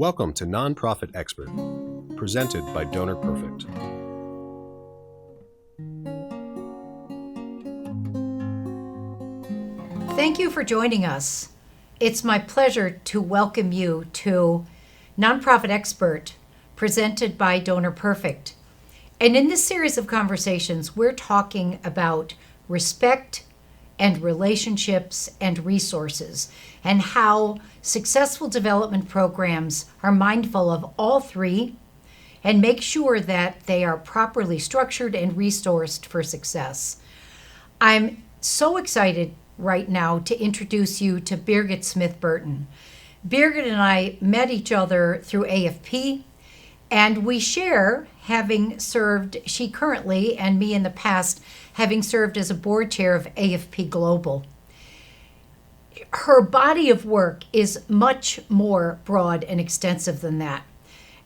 Welcome to Nonprofit Expert, presented by Donor Perfect. Thank you for joining us. It's my pleasure to welcome you to Nonprofit Expert, presented by Donor Perfect. And in this series of conversations, we're talking about respect and relationships and resources, and how successful development programs are mindful of all three and make sure that they are properly structured and resourced for success. I'm so excited right now to introduce you to Birgit Smith Burton. Birgit and I met each other through AFP, and we share having served, she currently and me in the past, having served as a board chair of AFP Global. Her body of work is much more broad and extensive than that.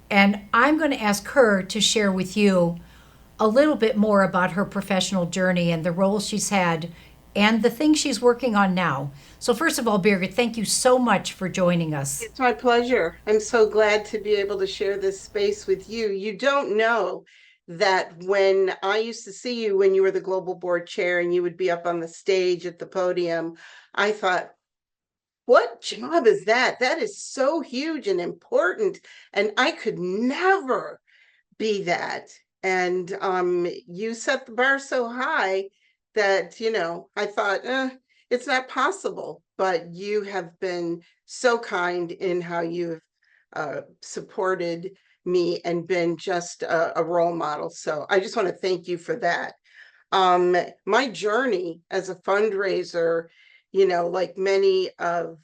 And I'm going to ask her to share with you a little bit more about her professional journey and the roles she's had and the things she's working on now. So first of all, Birgit, thank you so much for joining us. It's my pleasure. I'm so glad to be able to share this space with you. You don't know that when I used to see you when you were the global board chair and you would be up on the stage at the podium, I thought, what job is that? That is so huge and important, and I could never be that. And you set the bar so high that, I thought, it's not possible. But you have been so kind in how you've supported me and been just a role model. So I just want to thank you for that. My journey as a fundraiser, like many of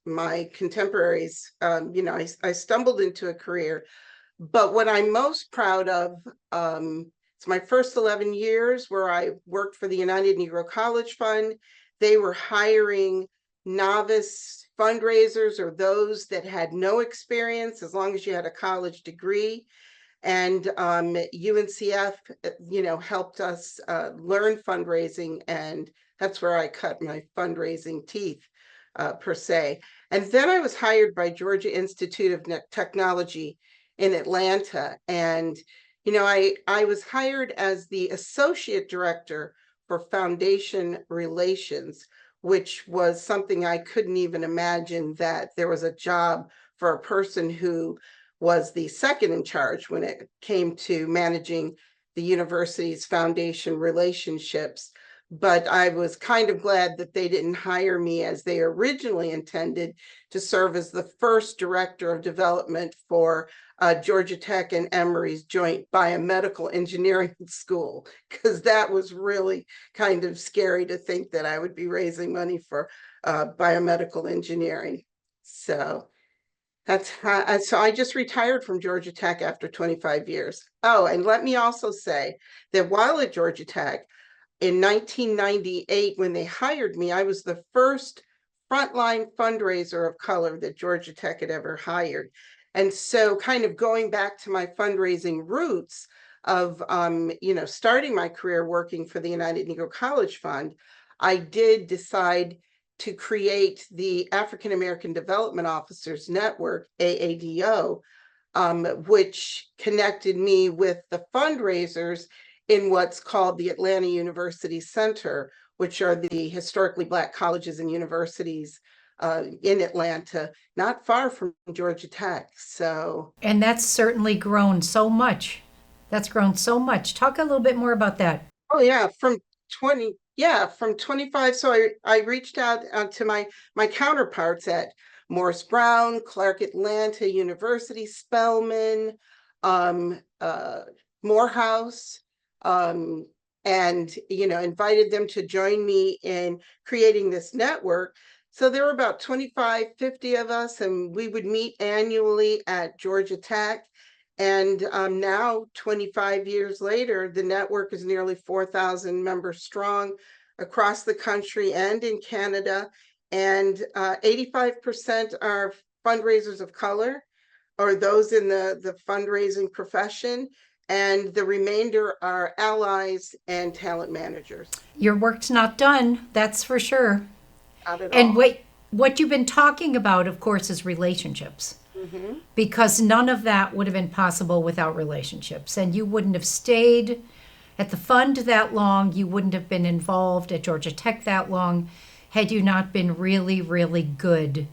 my contemporaries, I stumbled into a career. But what I'm most proud of, it's my first 11 years where I worked for the United Negro College Fund. They were hiring novice fundraisers or those that had no experience, as long as you had a college degree. And UNCF, helped us learn fundraising, and that's where I cut my fundraising teeth, per se. And then I was hired by Georgia Institute of Technology in Atlanta. And, I was hired as the associate director for foundation relations, which was something I couldn't even imagine, that there was a job for a person who was the second in charge when it came to managing the university's foundation relationships. But I was kind of glad that they didn't hire me as they originally intended, to serve as the first director of development for Georgia Tech and Emory's joint biomedical engineering school, because that was really kind of scary to think that I would be raising money for biomedical engineering. So that's how, so I just retired from Georgia Tech after 25 years. Oh, and let me also say that while at Georgia Tech, in 1998, when they hired me, I was the first frontline fundraiser of color that Georgia Tech had ever hired. And so, kind of going back to my fundraising roots of, starting my career working for the United Negro College Fund, I did decide to create the African American Development Officers Network, AADO, which connected me with the fundraisers in what's called the Atlanta University Center, which are the historically Black colleges and universities in Atlanta, not far from Georgia Tech. So, And that's certainly grown so much. That's grown so much. Talk a little bit more about that. oh yeah, from 25. So I reached out to my counterparts at Morris Brown, Clark Atlanta University, Spelman, Morehouse, and invited them to join me in creating this network. So there were about 25, 50 of us, and we would meet annually at Georgia Tech. And now, 25 years later, the network is nearly 4,000 members strong across the country and in Canada. And 85% are fundraisers of color, or those in the fundraising profession. And the remainder are allies and talent managers. Your work's not done, that's for sure. Not at And all. what you've been talking about, of course, is relationships. Mm-hmm. because none of that would have been possible without relationships. And you wouldn't have stayed at the fund that long, you wouldn't have been involved at Georgia Tech that long had you not been really, really good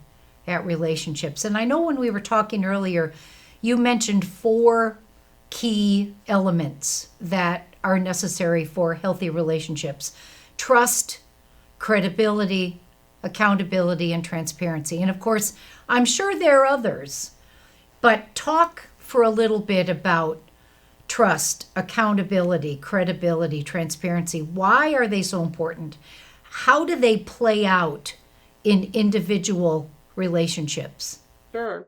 at relationships. And I know when we were talking earlier, you mentioned 4 key elements that are necessary for healthy relationships: trust, credibility, accountability, and transparency. And of course, I'm sure there are others, but talk for a little bit about trust, accountability, credibility, transparency. Why are they so important? How do they play out in individual relationships? Sure.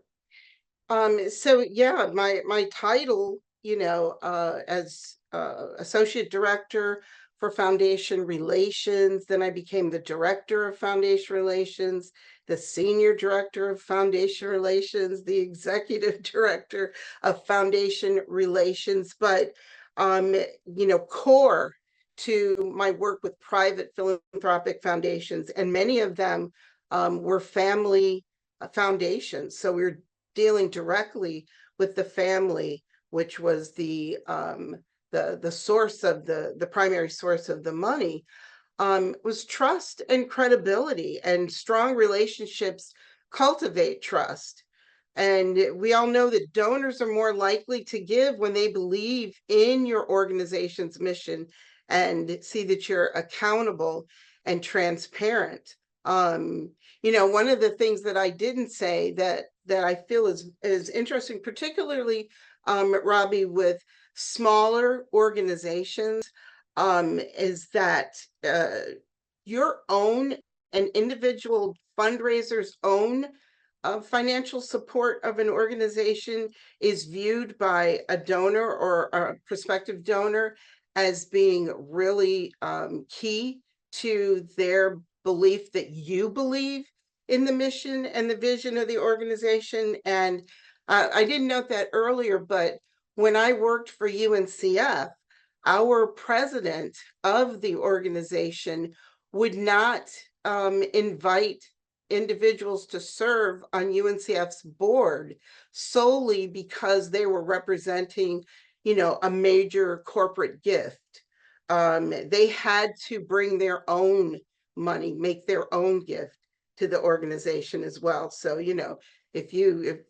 So yeah, my title, as associate director for foundation relations, then I became the director of foundation relations, the senior director of foundation relations, the executive director of foundation relations. But core to my work with private philanthropic foundations, and many of them were family foundations. So we're dealing directly with the family, which was the source of the primary source of the money, was trust and credibility, and strong relationships cultivate trust. And we all know that donors are more likely to give when they believe in your organization's mission and see that you're accountable and transparent. One of the things that I didn't say that I feel is interesting, particularly Robbie, with smaller organizations, is that your own, an individual fundraiser's own financial support of an organization is viewed by a donor or a prospective donor as being really key to their belief that you believe in the mission and the vision of the organization. And I didn't note that earlier, but when I worked for UNCF, our president of the organization would not invite individuals to serve on UNCF's board solely because they were representing, a major corporate gift. They had to bring their own money, make their own gift to the organization as well. So, if your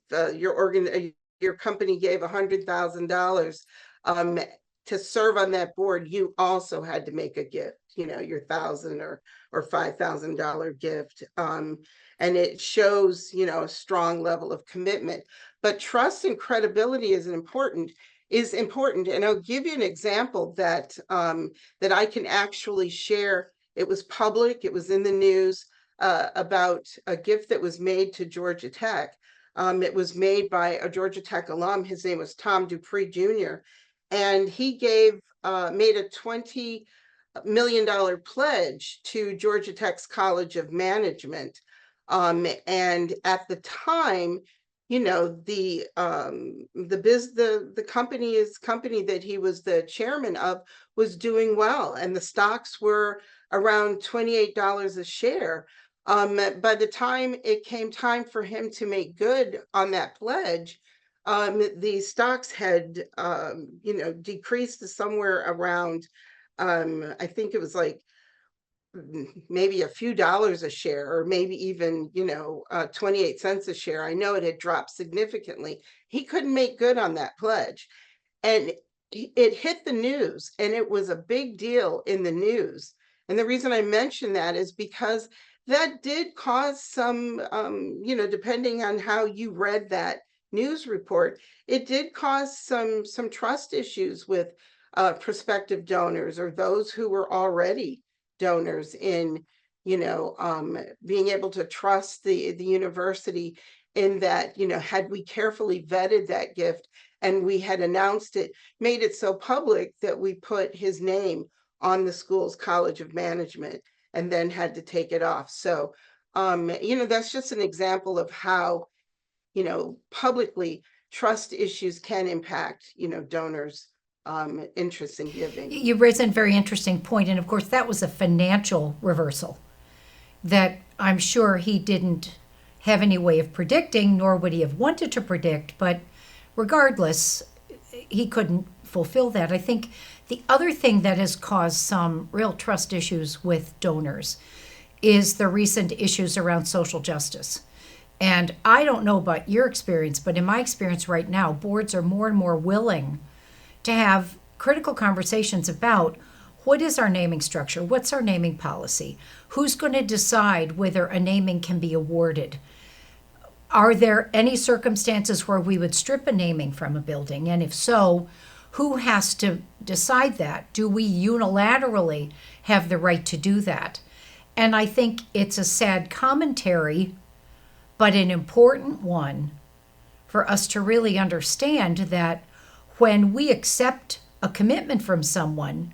company gave $100,000 to serve on that board, you also had to make a gift, your $1,000 or $5,000 gift. And it shows, a strong level of commitment. But trust and credibility is important. And I'll give you an example that I can actually share. It was public, it was in the news, about a gift that was made to Georgia Tech. It was made by a Georgia Tech alum. His name was Tom Dupree Jr. And he made a $20 million pledge to Georgia Tech's College of Management. And at the time, the company that he was the chairman of was doing well, and the stocks were around $28 a share. By the time it came time for him to make good on that pledge, the stocks had decreased to somewhere around, I think it was like maybe a few dollars a share, or maybe even 28 cents a share. I know it had dropped significantly. He couldn't make good on that pledge, and it hit the news, and it was a big deal in the news. And the reason I mention that is because that did cause some, depending on how you read that news report, it did cause some trust issues with prospective donors or those who were already donors in, being able to trust the university, in that, had we carefully vetted that gift and we had announced it, made it so public that we put his name on the school's College of Management, and then had to take it off. So, that's just an example of how, publicly trust issues can impact, donors' interest in giving. You raise a very interesting point, and of course, that was a financial reversal that I'm sure he didn't have any way of predicting, nor would he have wanted to predict. But regardless, he couldn't fulfill that. I think the other thing that has caused some real trust issues with donors is the recent issues around social justice. And I don't know about your experience, but in my experience right now, boards are more and more willing to have critical conversations about what is our naming structure? What's our naming policy? Who's going to decide whether a naming can be awarded? Are there any circumstances where we would strip a naming from a building? And if so, who has to decide that? Do we unilaterally have the right to do that? And I think it's a sad commentary, but an important one for us to really understand that when we accept a commitment from someone,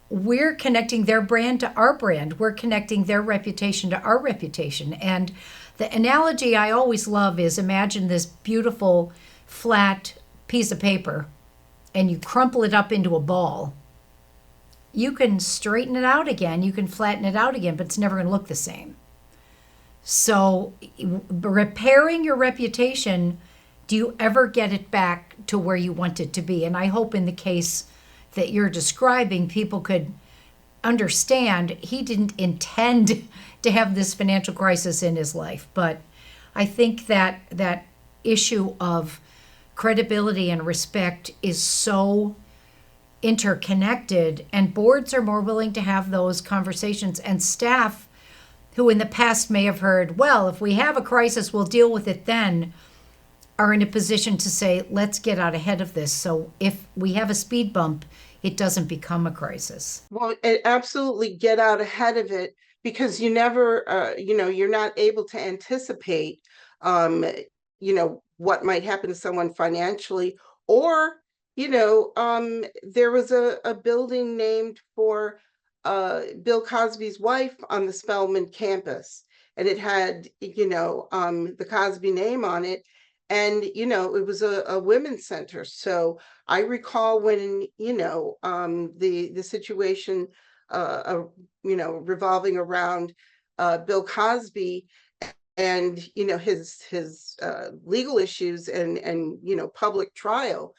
we're connecting their brand to our brand. We're connecting their reputation to our reputation. And the analogy I always love is, imagine this beautiful flat piece of paper and you crumple it up into a ball. You can straighten it out again, you can flatten it out again, but it's never going to look the same. So repairing your reputation, do you ever get it back to where you want it to be? And I hope in the case that you're describing, people could understand he didn't intend to have this financial crisis in his life. But I think that that issue of credibility and respect is so interconnected, and boards are more willing to have those conversations, and staff who in the past may have heard, well, if we have a crisis, we'll deal with it then, are in a position to say, let's get out ahead of this. So if we have a speed bump, it doesn't become a crisis. Well, absolutely get out ahead of it, because you never, you're not able to anticipate, what might happen to someone financially. Or, there was a building named for Bill Cosby's wife on the Spelman campus, and it had, the Cosby name on it. And, it was a women's center. So I recall when, the situation, revolving around Bill Cosby and, his legal issues and, public trial,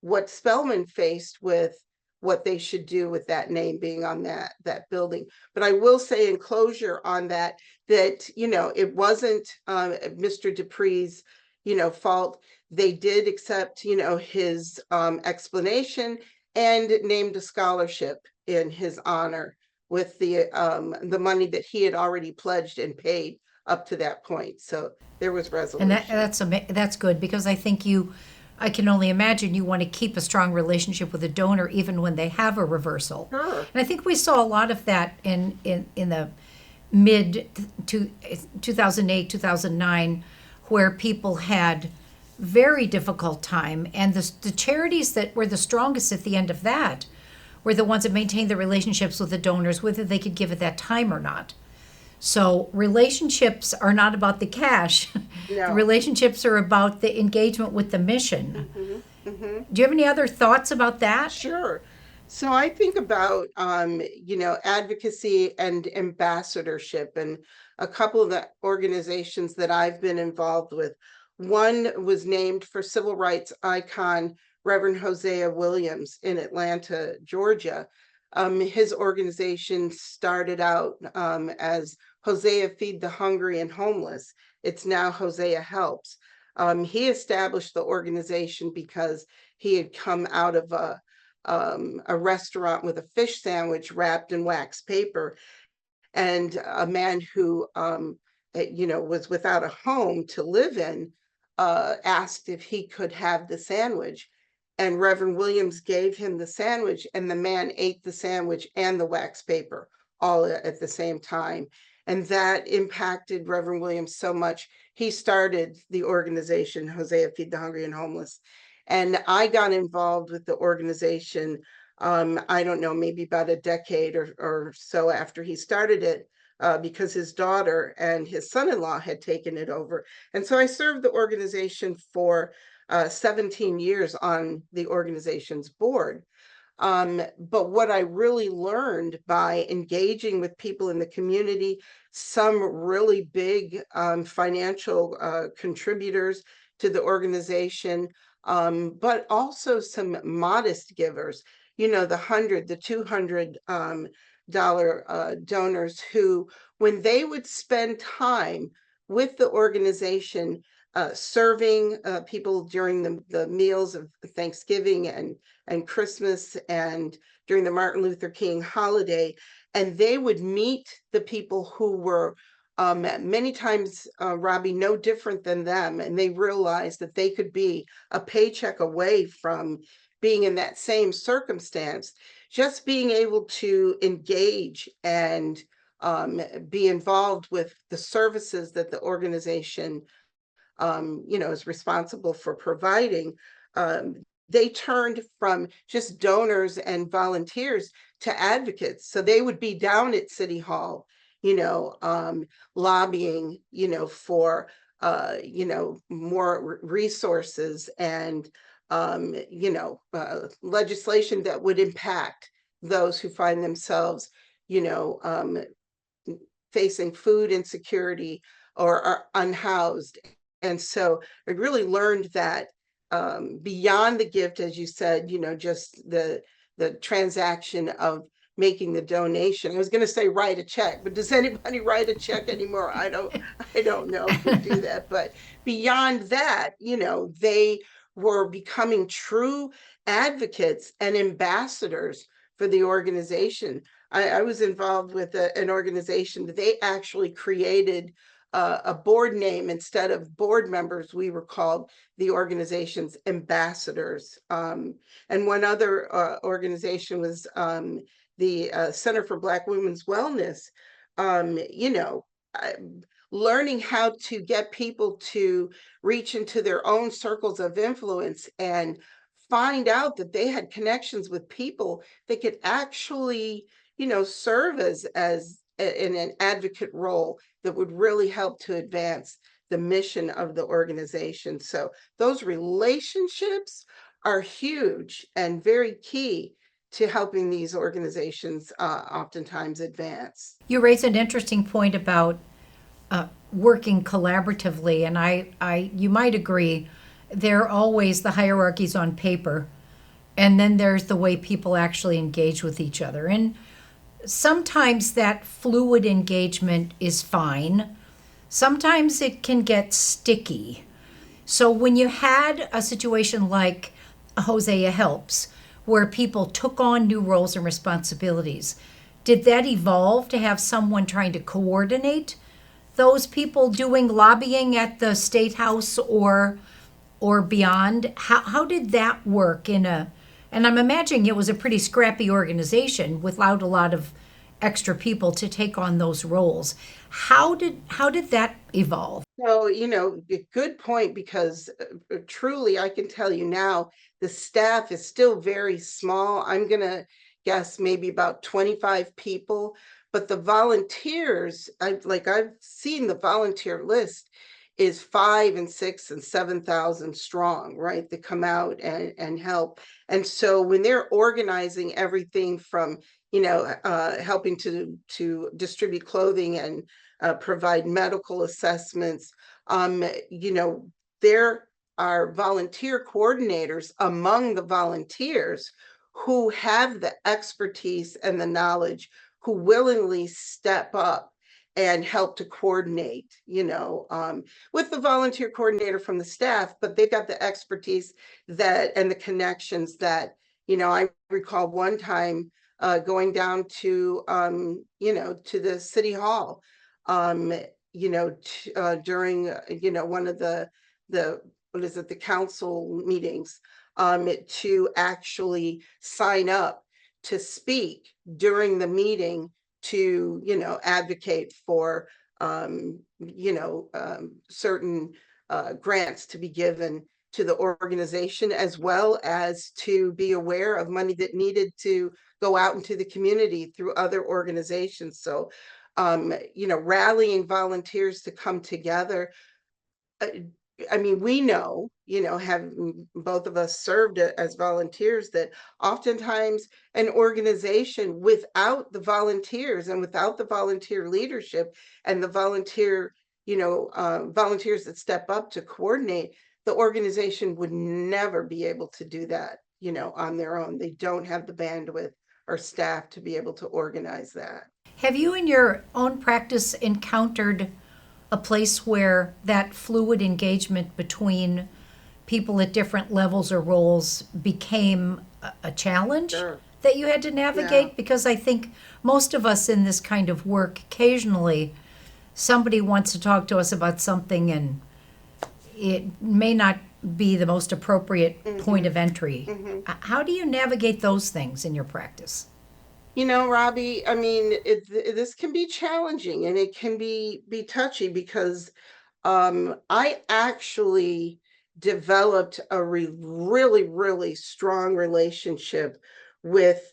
what Spelman faced with what they should do with that name being on that building. But I will say in closure on that, it wasn't Mr. Dupree's, fault. They did accept, his explanation and named a scholarship in his honor with the money that he had already pledged and paid up to that point. So there was resolution. And that's good, because I think I can only imagine you want to keep a strong relationship with a donor even when they have a reversal. Sure. And I think we saw a lot of that in the mid 2008, 2009, where people had very difficult time, and the charities that were the strongest at the end of that were the ones that maintained the relationships with the donors, whether they could give it that time or not. So relationships are not about the cash. No. Relationships are about the engagement with the mission. Mm-hmm. Mm-hmm. Do you have any other thoughts about that? Sure. So I think about, advocacy and ambassadorship, and a couple of the organizations that I've been involved with. One was named for civil rights icon Reverend Hosea Williams in Atlanta, Georgia. His organization started out as Hosea Feed the Hungry and Homeless. It's now Hosea Helps. He established the organization because he had come out of a restaurant with a fish sandwich wrapped in wax paper, and a man who was without a home to live in asked if he could have the sandwich. And Reverend Williams gave him the sandwich, and the man ate the sandwich and the wax paper all at the same time. And that impacted Reverend Williams so much. He started the organization, Hosea Feed the Hungry and Homeless. And I got involved with the organization, I don't know, maybe about a decade or so after he started it, because his daughter and his son-in-law had taken it over. And so I served the organization for 17 years on the organization's board. But what I really learned by engaging with people in the community, some really big financial contributors to the organization, but also some modest givers, the $100, the $200 donors who, when they would spend time with the organization, serving people during the meals of Thanksgiving and Christmas and during the Martin Luther King holiday, and they would meet the people who were many times, Robbie, no different than them, and they realized that they could be a paycheck away from being in that same circumstance. Just being able to engage and be involved with the services that the organization is responsible for providing, they turned from just donors and volunteers to advocates. So they would be down at City Hall, lobbying, for, more resources and, legislation that would impact those who find themselves, facing food insecurity or are unhoused. And so I really learned that beyond the gift, as you said, just the transaction of making the donation. I was going to say write a check, but does anybody write a check anymore? I don't know who do that. But beyond that, they were becoming true advocates and ambassadors for the organization. I was involved with an organization that they actually created a board name. Instead of board members, we were called the organization's ambassadors. And one other organization was the Center for Black Women's Wellness. Learning how to get people to reach into their own circles of influence and find out that they had connections with people that could actually serve as in an advocate role that would really help to advance the mission of the organization. So those relationships are huge and very key to helping these organizations oftentimes advance. You raise an interesting point about working collaboratively, and you might agree, there are always the hierarchies on paper, and then there's the way people actually engage with each other. And sometimes that fluid engagement is fine. Sometimes it can get sticky. So when you had a situation like Hosea Helps, where people took on new roles and responsibilities, did that evolve to have someone trying to coordinate those people doing lobbying at the State House or beyond? How did that work and I'm imagining it was a pretty scrappy organization without a lot of extra people to take on those roles. How did that evolve? So, good point, because truly I can tell you now, the staff is still very small. I'm going to guess maybe about 25 people, but the volunteers, I've seen the volunteer list is 5 and 6 and 7,000 strong, right? That come out and help. And so when they're organizing everything from, helping to distribute clothing and provide medical assessments, there are volunteer coordinators among the volunteers who have the expertise and the knowledge, who willingly step up and help to coordinate, with the volunteer coordinator from the staff, but they've got the expertise and the connections that, I recall one time going down to, to the city hall, during, one of the council meetings, to actually sign up to speak during the meeting to, advocate for, certain grants to be given to the organization, as well as to be aware of money that needed to go out into the community through other organizations. So, rallying volunteers to come together, I mean, we know, have both of us served as volunteers, that oftentimes an organization without the volunteers and without the volunteer leadership and the volunteers that step up to coordinate, the organization would never be able to do that, on their own. They don't have the bandwidth or staff to be able to organize that. Have you in your own practice encountered a place where that fluid engagement between people at different levels or roles became a challenge Sure. that you had to navigate? Yeah. Because I think most of us in this kind of work, occasionally somebody wants to talk to us about something and it may not be the most appropriate point of entry. How do you navigate those things in your practice? Robbie, I mean, this can be challenging and it can be touchy because I actually developed a really, really strong relationship with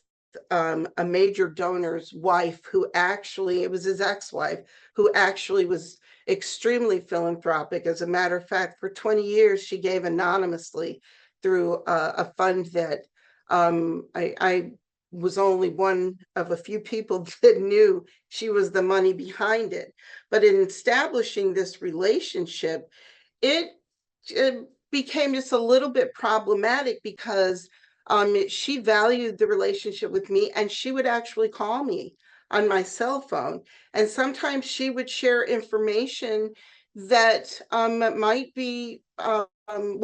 a major donor's wife, who actually, it was his ex-wife, who actually was extremely philanthropic. As a matter of fact, for 20 years, she gave anonymously through a fund that I was only one of a few people that knew she was the money behind it. But in establishing this relationship, it, it became just a little bit problematic because she valued the relationship with me, and she would actually call me on my cell phone. And sometimes she would share information that might be, well,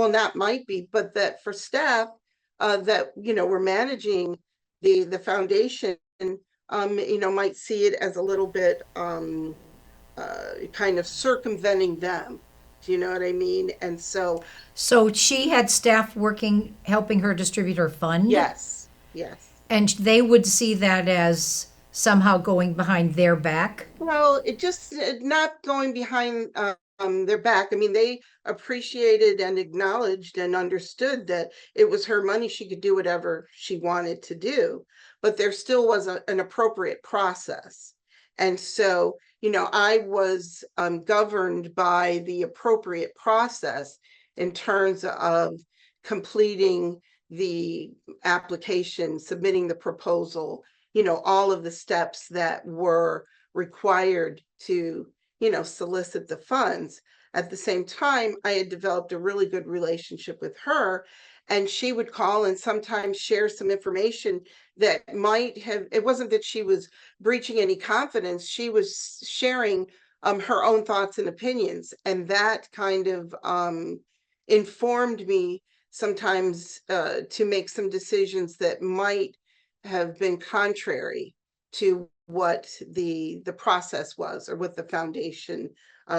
not might be, but that for staff that, were managing the foundation, might see it as a little bit kind of circumventing them. Do you know what I mean? And so, So she had staff working, helping her distribute her fund, yes, yes. and they would see that as somehow going behind their back. Well, it just not going behind their back. I mean, they appreciated and acknowledged and understood that it was her money. She could do whatever she wanted to do, but there still was an appropriate process. And so, I was governed by the appropriate process in terms of completing the application, submitting the proposal, all of the steps that were required to, solicit the funds. At the same time, I had developed a really good relationship with her, and she would call and sometimes share some information that might have, it wasn't that she was breaching any confidence, she was sharing her own thoughts and opinions. And that kind of informed me sometimes to make some decisions that might have been contrary to what the process was, or what the foundation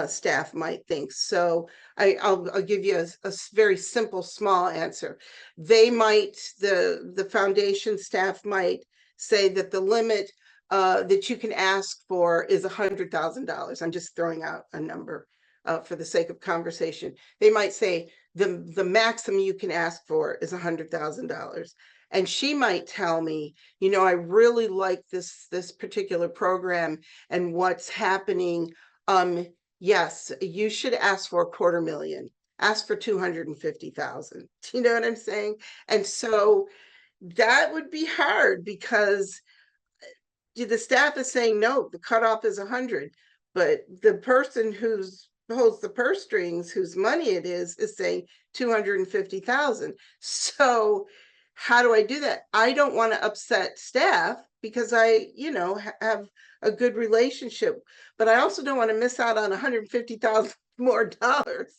staff might think. So I'll give you a very simple, small answer. They might, the foundation staff might say that the limit that you can ask for is $100,000. I'm just throwing out a number for the sake of conversation. They might say the maximum you can ask for is $100,000. And she might tell me, I really like this particular program and what's happening. Yes, you should ask for $250,000. Ask for 250,000. Do you know what I'm saying? And so that would be hard because the staff is saying no, the cutoff is 100, but the person who's holds the purse strings, whose money it is saying 250,000. So how do I do that? I don't want to upset staff because I, have a good relationship, but I also don't want to miss out on 150,000 more dollars.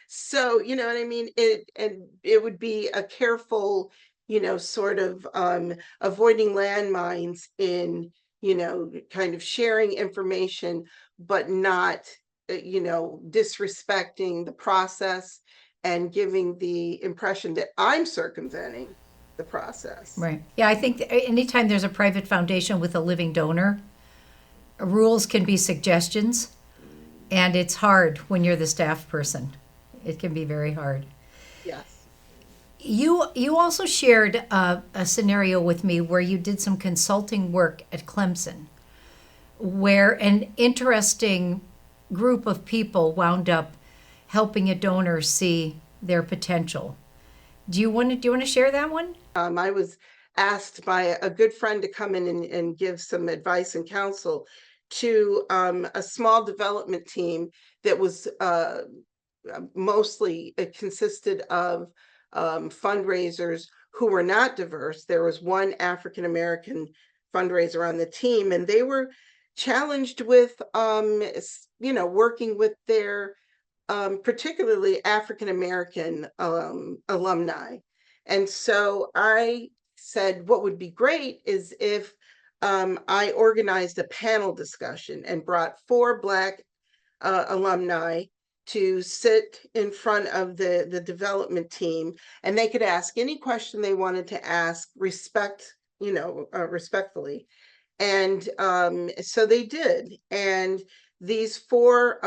So, you know what I mean? It would be a careful, sort of avoiding landmines in, kind of sharing information, but not, disrespecting the process and giving the impression that I'm circumventing the process. Right. Yeah, I think anytime there's a private foundation with a living donor, rules can be suggestions, and it's hard when you're the staff person. It can be very hard. Yes. You also shared a scenario with me where you did some consulting work at Clemson, where an interesting group of people wound up helping a donor see their potential. Do you want to share that one? I was asked by a good friend to come in and give some advice and counsel to a small development team that was mostly, it consisted of fundraisers who were not diverse. There was one African American fundraiser on the team, and they were challenged with working with their particularly African American alumni. And so I said, what would be great is if I organized a panel discussion and brought 4 Black alumni to sit in front of the development team, and they could ask any question they wanted to ask, respectfully. And so they did. And these 4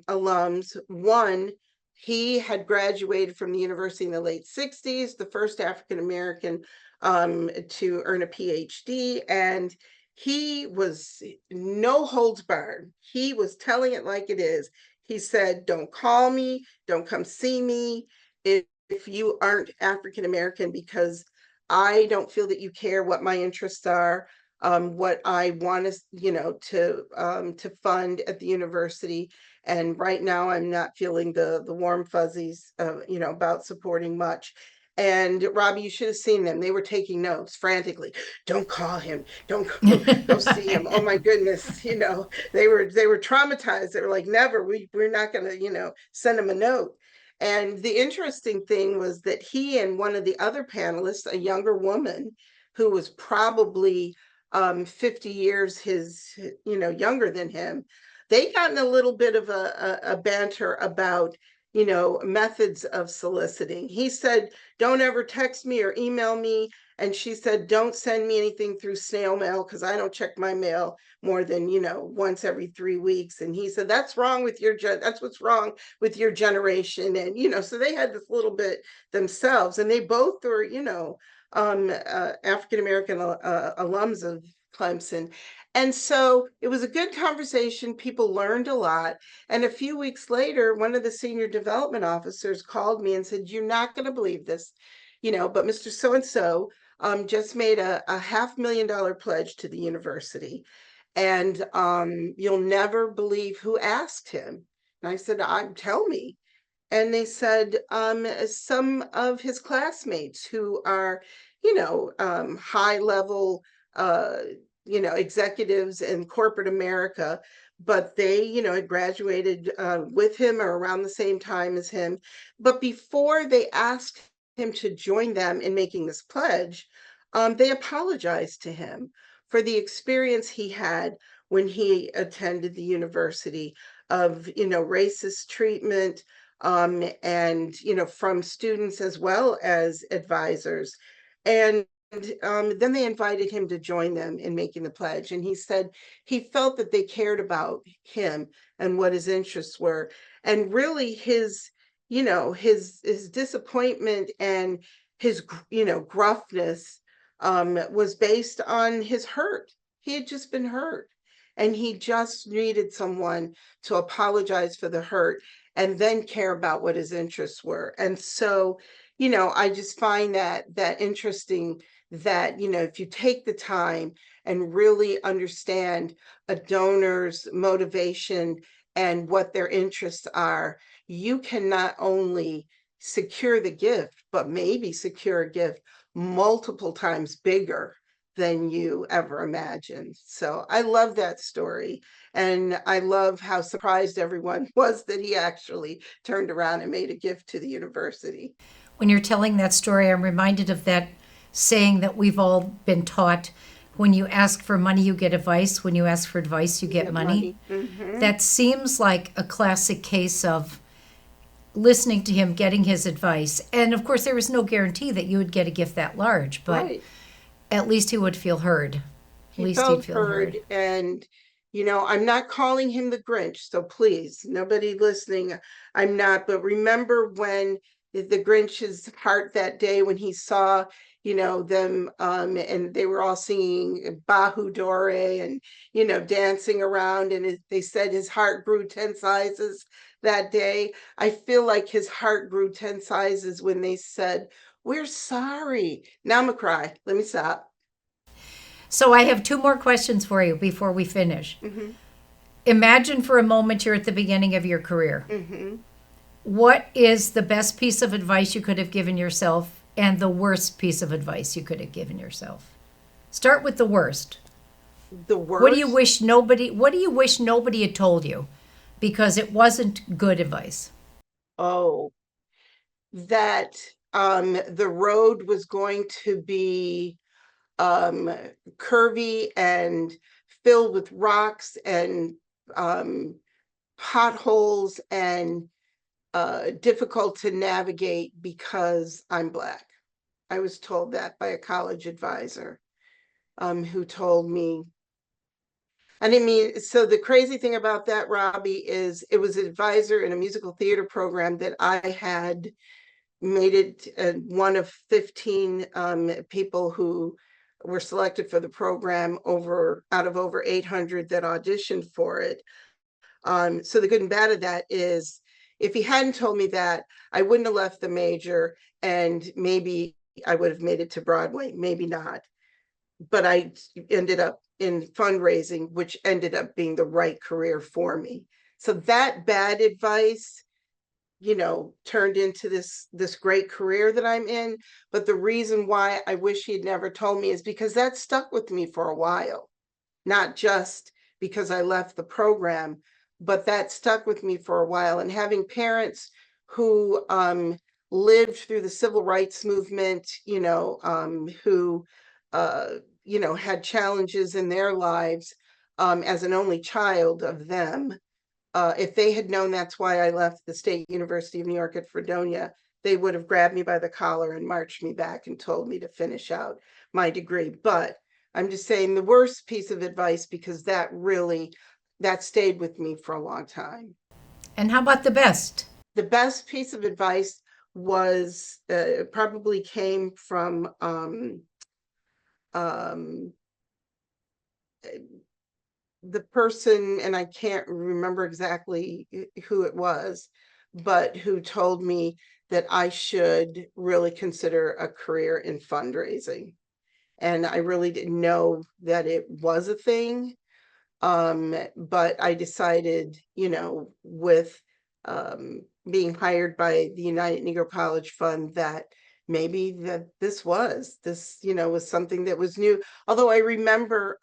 alums, one, he had graduated from the university in the late 60s, the first African American to earn a PhD. And he was no holds barred. He was telling it like it is. He said, don't call me, don't come see me if you aren't African American, because I don't feel that you care what my interests are, what I want to fund at the university. And right now I'm not feeling the warm fuzzies, about supporting much. And Robbie, you should have seen them. They were taking notes frantically. Don't call him. Don't go see him. Oh my goodness. They were traumatized. They were like, never, we're not going to, send him a note. And the interesting thing was that he and one of the other panelists, a younger woman who was probably 50 years younger than him, they got in a little bit of a banter about methods of soliciting. He said, don't ever text me or email me. And she said, don't send me anything through snail mail, because I don't check my mail more than once every 3 weeks. And he said, that's what's wrong with your generation. And so they had this little bit themselves, and they both were African American alums of Clemson. And so it was a good conversation. People learned a lot. And a few weeks later, one of the senior development officers called me and said, you're not going to believe this, but Mr. So-and-so just made a $500,000 pledge to the university. And you'll never believe who asked him. And I said, tell me. And they said some of his classmates who are, high level, executives in corporate America, but they, had graduated with him or around the same time as him. But before they asked him to join them in making this pledge, they apologized to him for the experience he had when he attended the university of, racist treatment, and from students as well as advisors. And then they invited him to join them in making the pledge. And he said he felt that they cared about him and what his interests were. And really his disappointment and his gruffness was based on his hurt. He had just been hurt, and he just needed someone to apologize for the hurt and then care about what his interests were. And so, I just find that interesting, that, if you take the time and really understand a donor's motivation and what their interests are, you can not only secure the gift, but maybe secure a gift multiple times bigger than you ever imagined. So I love that story. And I love how surprised everyone was that he actually turned around and made a gift to the university. When you're telling that story, I'm reminded of that saying that we've all been taught: when you ask for money, you get advice. When you ask for advice, you get money. Mm-hmm. That seems like a classic case of listening to him, getting his advice. And of course, there was no guarantee that you would get a gift that large, but Right. at least he would feel heard. At He least felt he'd feel heard. heard. And I'm not calling him the Grinch, so please, nobody listening, I'm not. But remember when the Grinch's heart that day, when he saw them, and they were all singing Bahu Dore and dancing around, and they said his heart grew 10 sizes. that day. I feel like his heart grew 10 sizes when they said, "We're sorry." Now I'm gonna cry. Let me stop. So I have two more questions for you before we finish. Hmm. Imagine for a moment you're at the beginning of your career. Hmm. What is the best piece of advice you could have given yourself and the worst piece of advice you could have given yourself? Start with the worst. The worst. What do you wish nobody had told you because it wasn't good advice? Oh, that the road was going to be um, curvy and filled with rocks and um, potholes and difficult to navigate because I'm Black. I was told that by a college advisor who told me. And I mean, so the crazy thing about that, Robbie, is it was an advisor in a musical theater program that I had made it one of 15 people who were selected for the program out of over 800 that auditioned for it. So the good and bad of that is if he hadn't told me that, I wouldn't have left the major, and maybe I would have made it to Broadway, maybe not. But I ended up in fundraising, which ended up being the right career for me. So that bad advice, turned into this great career that I'm in. But the reason why I wish he had never told me is because that stuck with me for a while, not just because I left the program, but that stuck with me for a while. And having parents who lived through the civil rights movement, who had challenges in their lives as an only child of them. If they had known that's why I left the State University of New York at Fredonia, they would have grabbed me by the collar and marched me back and told me to finish out my degree. But I'm just saying the worst piece of advice, because that stayed with me for a long time. And how about the best? The best piece of advice was probably came from um, the person, and I can't remember exactly who it was, but who told me that I should really consider a career in fundraising. And I really didn't know that it was a thing. But I decided, with being hired by the United Negro College Fund, that maybe this was something that was new. Although I remember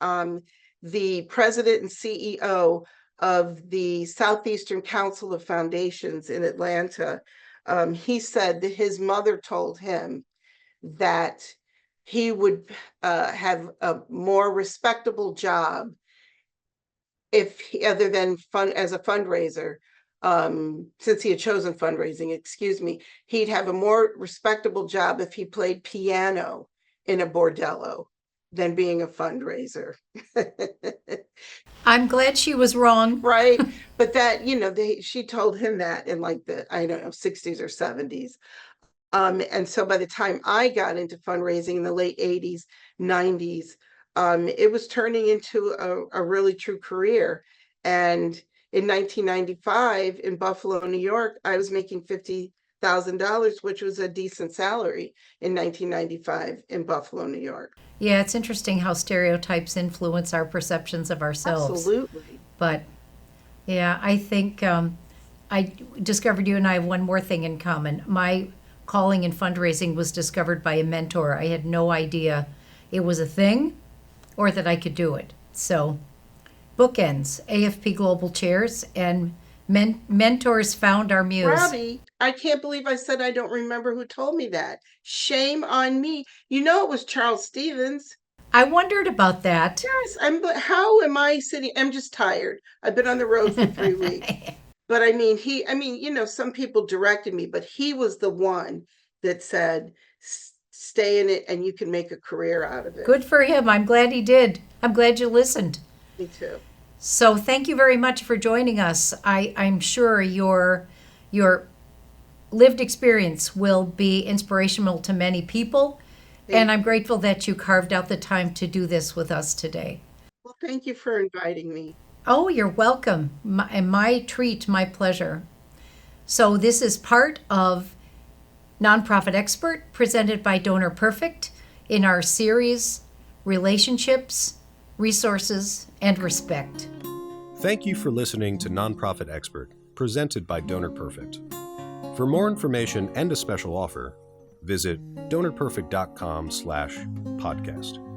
the president and CEO of the Southeastern Council of Foundations in Atlanta, he said that his mother told him that he would have a more respectable job other than as a fundraiser, since he had chosen fundraising, excuse me, he'd have a more respectable job if he played piano in a bordello than being a fundraiser. I'm glad she was wrong. Right. But that, she told him that in like I don't know, 60s or 70s. And so by the time I got into fundraising in the late 80s, 90s, it was turning into a really true career. And in 1995 in Buffalo, New York, I was making $50,000, which was a decent salary in 1995 in Buffalo, New York. Yeah, it's interesting how stereotypes influence our perceptions of ourselves. Absolutely. But yeah, I think I discovered you and I have one more thing in common. My calling in fundraising was discovered by a mentor. I had no idea it was a thing or that I could do it. So, bookends, AFP Global Chairs, and mentors found our muse. Robbie, I can't believe I said I don't remember who told me that. Shame on me. It was Charles Stevens. I wondered about that. Yes, how am I sitting? I'm just tired. I've been on the road for 3 weeks. But I mean, some people directed me, but he was the one that said, stay in it and you can make a career out of it. Good for him. I'm glad he did. I'm glad you listened. Me too. So thank you very much for joining us. I'm sure your lived experience will be inspirational to many people. And I'm grateful that you carved out the time to do this with us today. Well, thank you for inviting me. Oh, you're welcome. My treat, my pleasure. So this is part of Nonprofit Expert presented by Donor Perfect in our series Relationships, Resources, and Respect. Thank you for listening to Nonprofit Expert, presented by Donor Perfect. For more information and a special offer, visit donorperfect.com/podcast.